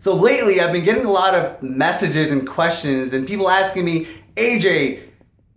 So lately, I've been getting a lot of messages and questions, and people asking me, AJ,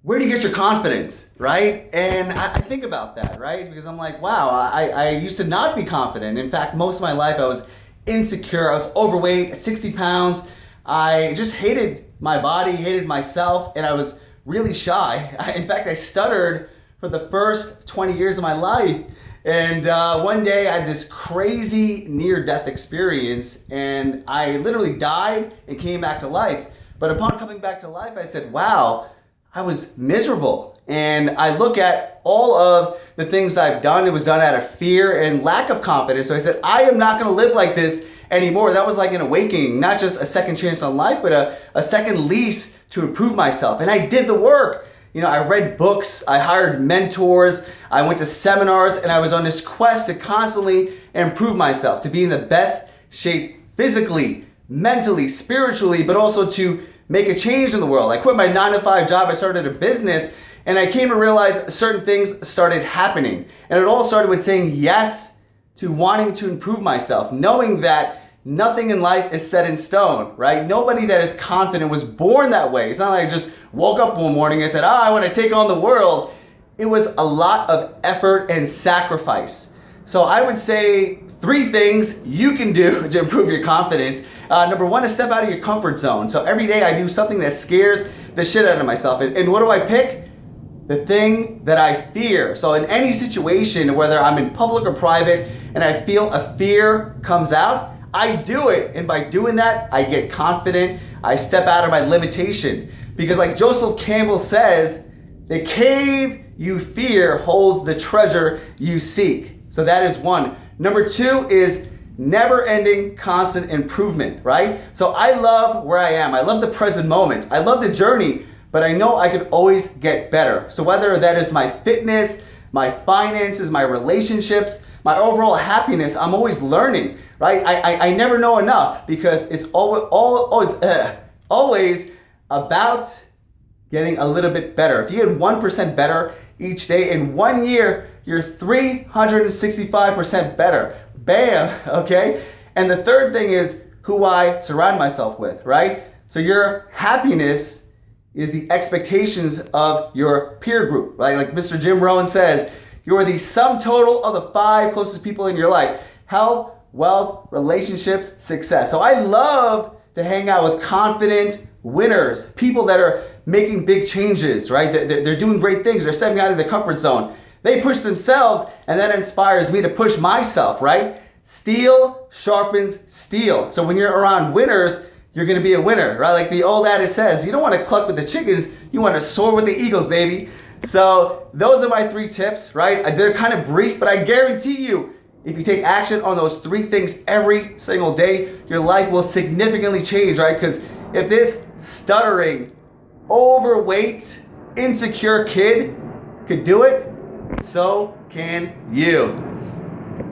where do you get your confidence, right? And I think about that, right? Because I'm like, wow, I used to not be confident. In fact, most of my life I was insecure. I was overweight, 60 pounds. I just hated my body, hated myself, and I was really shy. In fact, I stuttered for the first 20 years of my life. And one day I had this crazy near-death experience, and I literally died and came back to life. But upon coming back to life, I said, wow, I was miserable. And I look at all of the things I've done, it was done out of fear and lack of confidence. So I said, I am not gonna live like this anymore. That was like an awakening, not just a second chance on life, but a second lease to improve myself. And I did the work. You know, I read books, I hired mentors, I went to seminars, and I was on this quest to constantly improve myself, to be in the best shape physically, mentally, spiritually, but also to make a change in the world. I quit my 9-to-5 job, I started a business, and I came to realize certain things started happening. And it all started with saying yes to wanting to improve myself, knowing that nothing in life is set in stone, right? Nobody that is confident was born that way. It's not like I just woke up one morning and said, I want to take on the world. It was a lot of effort and sacrifice. So I would say 3 things you can do to improve your confidence. Number 1 is step out of your comfort zone. So every day I do something that scares the shit out of myself. And what do I pick? The thing that I fear. So in any situation, whether I'm in public or private, and I feel a fear comes out, I do it. And by doing that, I get confident. I step out of my limitation. Because like Joseph Campbell says, the cave you fear holds the treasure you seek. So that is 1. Number 2 is never-ending constant improvement, right? So I love where I am. I love the present moment. I love the journey, but I know I could always get better. So whether that is my fitness, my finances, my relationships, my overall happiness, I'm always learning, right? I never know enough because it's always about getting a little bit better. If you get 1% better each day, in 1 year, you're 365% better. Bam, okay? And the third thing is who I surround myself with, right? So your happiness is the expectations of your peer group, right? Like Mr. Jim Rohn says, you are the sum total of the 5 closest people in your life. Health, wealth, relationships, success. So I love to hang out with confident winners, people that are making big changes, right? They're doing great things. They're stepping out of the comfort zone. They push themselves, and that inspires me to push myself, right? Steel sharpens steel. So when you're around winners, you're gonna be a winner, right? Like the old adage says, you don't wanna cluck with the chickens, you wanna soar with the eagles, baby. So those are my 3 tips, right? They're kind of brief, but I guarantee you, if you take action on those 3 things every single day, your life will significantly change, right? Because if this stuttering, overweight, insecure kid could do it, so can you.